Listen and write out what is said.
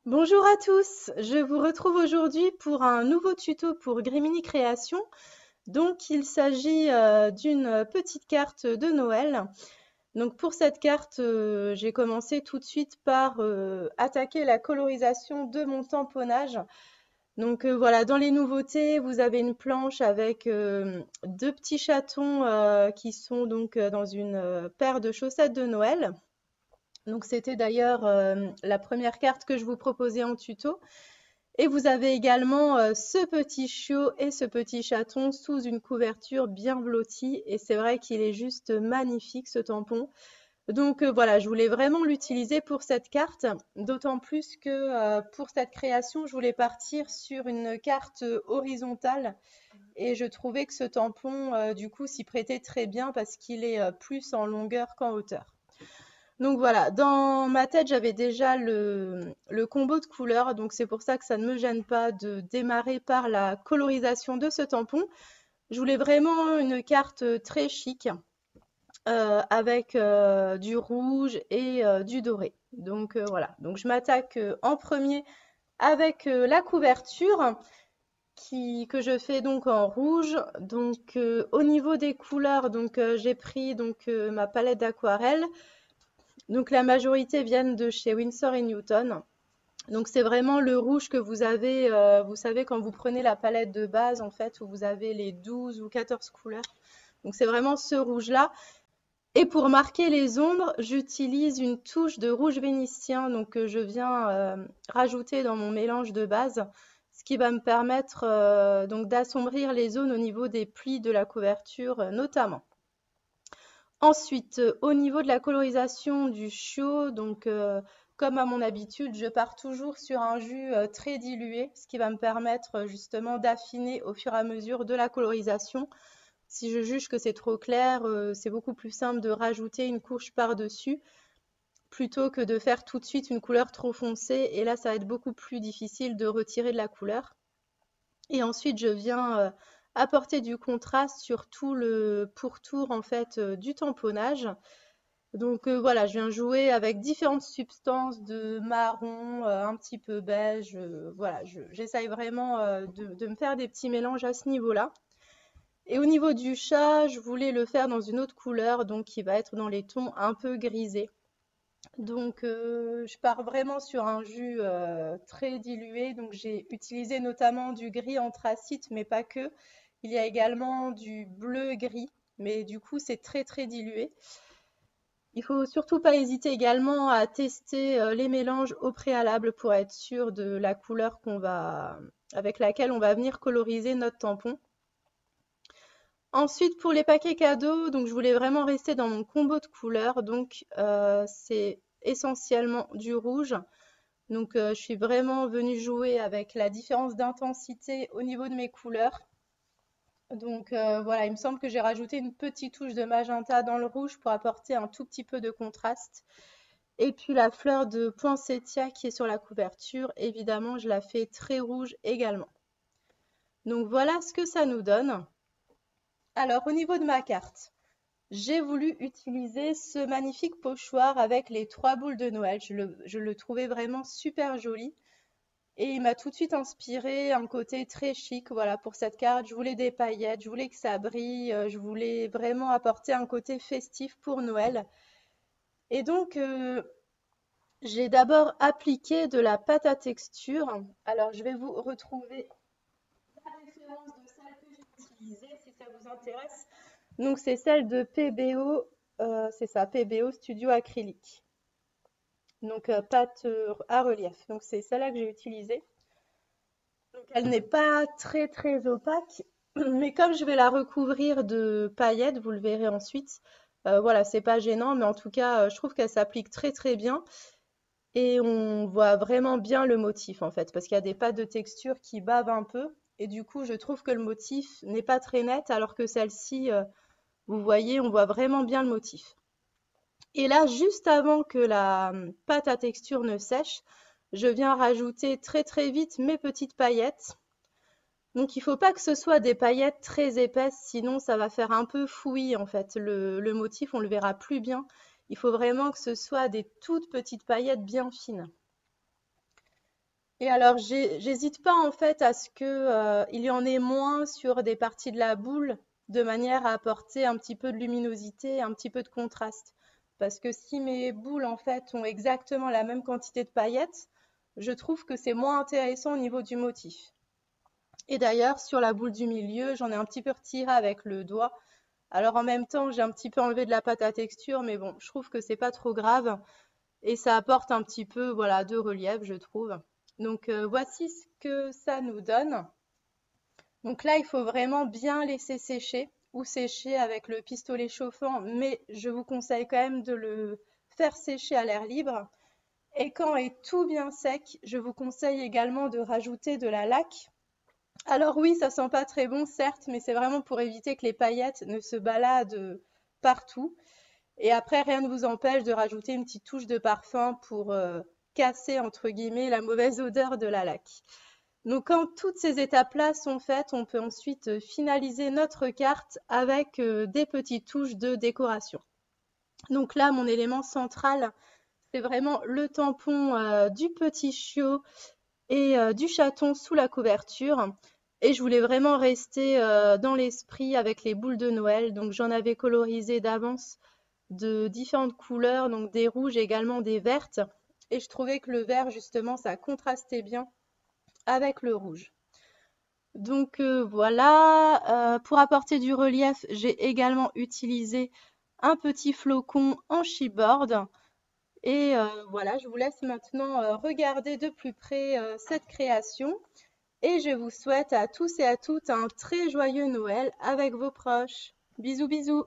Bonjour à tous, je vous retrouve aujourd'hui pour un nouveau tuto pour Grimini Création. Donc il s'agit d'une petite carte de Noël. Donc pour cette carte, j'ai commencé tout de suite par attaquer la colorisation de mon tamponnage. Donc voilà, dans les nouveautés, vous avez une planche avec deux petits chatons qui sont donc dans une paire de chaussettes de Noël. Donc c'était d'ailleurs la première carte que je vous proposais en tuto. Et vous avez également ce petit chiot et ce petit chaton sous une couverture bien blottie. Et c'est vrai qu'il est juste magnifique ce tampon. Donc voilà, je voulais vraiment l'utiliser pour cette carte. D'autant plus que pour cette création, je voulais partir sur une carte horizontale. Et je trouvais que ce tampon, du coup, s'y prêtait très bien parce qu'il est plus en longueur qu'en hauteur. Donc voilà, dans ma tête, j'avais déjà le combo de couleurs, donc c'est pour ça que ça ne me gêne pas de démarrer par la colorisation de ce tampon. Je voulais vraiment une carte très chic avec du rouge et du doré. Donc voilà, donc je m'attaque en premier avec la couverture que je fais donc en rouge. Donc au niveau des couleurs, donc j'ai pris donc ma palette d'aquarelle. Donc la majorité viennent de chez Winsor et Newton. Donc c'est vraiment le rouge que vous avez, vous savez, quand vous prenez la palette de base, en fait, où vous avez les 12 ou 14 couleurs. Donc c'est vraiment ce rouge-là. Et pour marquer les ombres, j'utilise une touche de rouge vénitien, donc que je viens rajouter dans mon mélange de base, ce qui va me permettre donc d'assombrir les zones au niveau des plis de la couverture notamment. Ensuite, au niveau de la colorisation du chiot, donc comme à mon habitude, je pars toujours sur un jus très dilué, ce qui va me permettre justement d'affiner au fur et à mesure de la colorisation. Si je juge que c'est trop clair, c'est beaucoup plus simple de rajouter une couche par-dessus plutôt que de faire tout de suite une couleur trop foncée. Et là, ça va être beaucoup plus difficile de retirer de la couleur. Et ensuite, je viens apporter du contraste sur tout le pourtour en fait du tamponnage. Donc voilà, je viens jouer avec différentes substances de marron, un petit peu beige. Voilà, j'essaye vraiment de me faire des petits mélanges à ce niveau-là. Et au niveau du chat, je voulais le faire dans une autre couleur, donc qui va être dans les tons un peu grisés. Donc je pars vraiment sur un jus très dilué. Donc j'ai utilisé notamment du gris anthracite, mais pas que. Il y a également du bleu gris, mais du coup c'est très très dilué. Il faut surtout pas hésiter également à tester les mélanges au préalable pour être sûr de la couleur avec laquelle on va venir coloriser notre tampon. Ensuite, pour les paquets cadeaux, donc je voulais vraiment rester dans mon combo de couleurs. Donc c'est essentiellement du rouge. Donc je suis vraiment venue jouer avec la différence d'intensité au niveau de mes couleurs. Donc voilà, il me semble que j'ai rajouté une petite touche de magenta dans le rouge pour apporter un tout petit peu de contraste. Et puis la fleur de poinsettia qui est sur la couverture, évidemment, je la fais très rouge également. Donc voilà ce que ça nous donne. Alors au niveau de ma carte, j'ai voulu utiliser ce magnifique pochoir avec les trois boules de Noël. Je le trouvais vraiment super joli. Et il m'a tout de suite inspiré un côté très chic, voilà, pour cette carte. Je voulais des paillettes, je voulais que ça brille, je voulais vraiment apporter un côté festif pour Noël. Et donc, j'ai d'abord appliqué de la pâte à texture. Alors, je vais vous retrouver la référence de celle que j'ai utilisée si ça vous intéresse. Donc, c'est celle de PBO, c'est ça, PBO Studio Acrylique. Donc, pâte à relief. Donc, c'est celle-là que j'ai utilisée. Donc, elle n'est pas très très opaque, mais comme je vais la recouvrir de paillettes, vous le verrez ensuite, voilà, c'est pas gênant, mais en tout cas, je trouve qu'elle s'applique très très bien. Et on voit vraiment bien le motif en fait, parce qu'il y a des pâtes de texture qui bavent un peu. Et du coup, je trouve que le motif n'est pas très net, alors que celle-ci, vous voyez, on voit vraiment bien le motif. Et là, juste avant que la pâte à texture ne sèche, je viens rajouter très très vite mes petites paillettes. Donc il ne faut pas que ce soit des paillettes très épaisses, sinon ça va faire un peu fouillis en fait. Le motif, on le verra plus bien. Il faut vraiment que ce soit des toutes petites paillettes bien fines. Et alors, j'hésite pas en fait à ce que, il y en ait moins sur des parties de la boule, de manière à apporter un petit peu de luminosité, un petit peu de contraste. Parce que si mes boules en fait ont exactement la même quantité de paillettes, je trouve que c'est moins intéressant au niveau du motif. Et d'ailleurs, sur la boule du milieu, j'en ai un petit peu retiré avec le doigt. Alors en même temps, j'ai un petit peu enlevé de la pâte à texture, mais bon, je trouve que c'est pas trop grave. Et ça apporte un petit peu, voilà, de relief, je trouve. Donc voici ce que ça nous donne. Donc là, il faut vraiment bien laisser sécher ou sécher avec le pistolet chauffant, mais je vous conseille quand même de le faire sécher à l'air libre. Et quand est tout bien sec, je vous conseille également de rajouter de la laque. Alors oui, ça sent pas très bon, certes, mais c'est vraiment pour éviter que les paillettes ne se baladent partout. Et après, rien ne vous empêche de rajouter une petite touche de parfum pour casser, entre guillemets, la mauvaise odeur de la laque. Donc quand toutes ces étapes-là sont faites, on peut ensuite finaliser notre carte avec des petites touches de décoration. Donc là, mon élément central, c'est vraiment le tampon du petit chiot et du chaton sous la couverture. Et je voulais vraiment rester dans l'esprit avec les boules de Noël. Donc j'en avais colorisé d'avance de différentes couleurs, donc des rouges et également des vertes. Et je trouvais que le vert, justement, ça contrastait bien avec le rouge. Donc voilà, pour apporter du relief, j'ai également utilisé un petit flocon en chipboard. Et voilà, je vous laisse maintenant regarder de plus près cette création. Et je vous souhaite à tous et à toutes un très joyeux Noël avec vos proches. Bisous bisous.